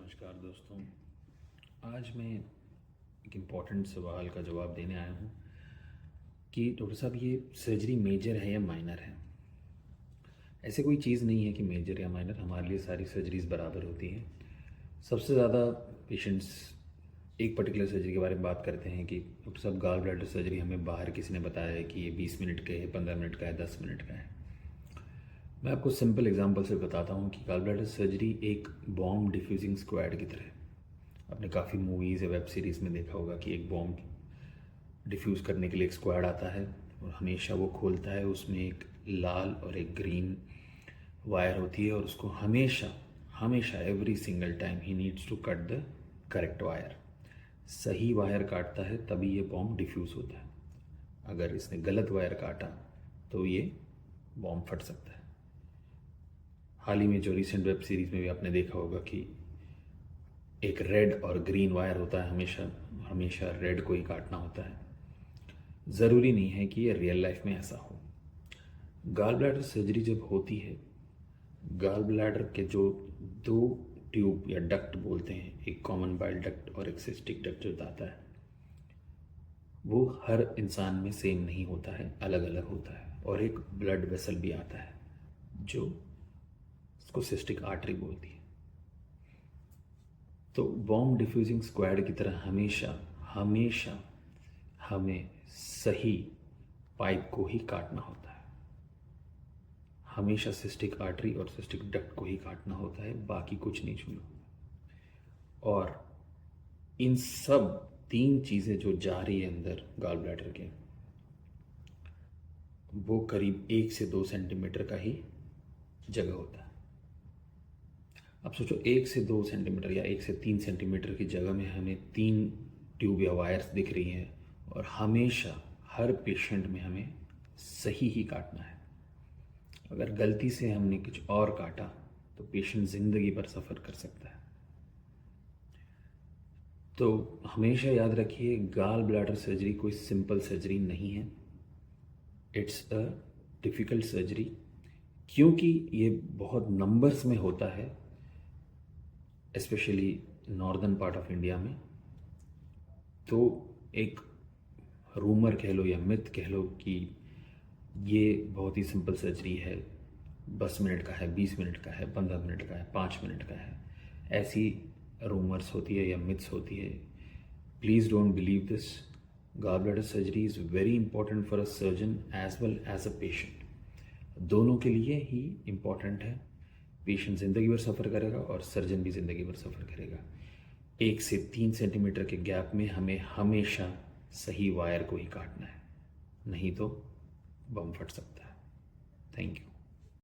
नमस्कार दोस्तों। आज मैं एक इम्पॉर्टेंट सवाल का जवाब देने आया हूँ कि डॉक्टर साहब ये सर्जरी मेजर है या माइनर है। ऐसे कोई चीज़ नहीं है कि मेजर या माइनर, हमारे लिए सारी सर्जरीज़ बराबर होती हैं। सबसे ज़्यादा पेशेंट्स एक पर्टिकुलर सर्जरी के बारे में बात करते हैं कि डॉक्टर साहब गॉल ब्लैडर सर्जरी हमें बाहर किसी ने बताया है कि ये 20 मिनट का है, 15 मिनट का है, 10 मिनट का है। मैं आपको सिंपल एग्जांपल से बताता हूँ कि गॉल ब्लैडर सर्जरी एक बॉम्ब डिफ्यूजिंग स्क्वाड की तरह है। आपने काफ़ी मूवीज़ या वेब सीरीज़ में देखा होगा कि एक बॉम्ब डिफ्यूज़ करने के लिए एक स्क्वाड आता है और हमेशा वो खोलता है, उसमें एक लाल और एक ग्रीन वायर होती है और उसको हमेशा हमेशा एवरी सिंगल टाइम ही needs to cut the correct wire. सही वायर काटता है तभी ये बॉम्ब डिफ्यूज़ होता है। अगर इसने गलत वायर काटा तो ये बॉम्ब फट सकता है। हाल ही में जो रिसेंट वेब सीरीज़ में भी आपने देखा होगा कि एक रेड और ग्रीन वायर होता है, हमेशा हमेशा रेड को ही काटना होता है। ज़रूरी नहीं है कि ये रियल लाइफ में ऐसा हो। गॉल ब्लैडर सर्जरी जब होती है, गॉल ब्लैडर के जो दो ट्यूब या डक्ट बोलते हैं, एक कॉमन बाइल डक्ट और एक सिस्टिक डक्ट जो आता है, वो हर इंसान में सेम नहीं होता है, अलग अलग होता है। और एक ब्लड वेसल भी आता है जो उसको सिस्टिक आर्टरी बोलती है। तो बॉम्ब डिफ्यूजिंग स्क्वाड की तरह हमेशा हमेशा हमें सही पाइप को ही काटना होता है। हमेशा सिस्टिक आर्टरी और सिस्टिक डक्ट को ही काटना होता है, बाकी कुछ नहीं छूना। और इन सब तीन चीज़ें जो जा रही है अंदर गॉल ब्लैडर के, वो करीब 1 से 2 सेंटीमीटर का ही जगह होता है। अब सोचो 1 से 2 सेंटीमीटर या 1 से 3 सेंटीमीटर की जगह में हमें 3 ट्यूब या वायर्स दिख रही हैं और हमेशा हर पेशेंट में हमें सही ही काटना है। अगर गलती से हमने कुछ और काटा तो पेशेंट ज़िंदगी भर सफ़र कर सकता है। तो हमेशा याद रखिए, गॉल ब्लैडर सर्जरी कोई सिंपल सर्जरी नहीं है। इट्स अ डिफ़िकल्ट सर्जरी, क्योंकि ये बहुत नंबर्स में होता है, specially northern part of India में। तो एक रूमर कह लो या मिथ कह लो कि ये बहुत ही सिंपल सर्जरी है, 10 मिनट का है, 20 मिनट का है, 15 मिनट का है, 5 मिनट का है, ऐसी रूमर्स होती है या मिथ्स होती है। Please don't believe this. Gall bladder surgery is very important for a surgeon as well as a patient. दोनों के लिए ही इम्पॉर्टेंट है। पेशेंट ज़िंदगी भर सफ़र करेगा और सर्जन भी ज़िंदगी भर सफ़र करेगा। 1 से 3 सेंटीमीटर के गैप में हमें हमेशा सही वायर को ही काटना है, नहीं तो बम फट सकता है। Thank you.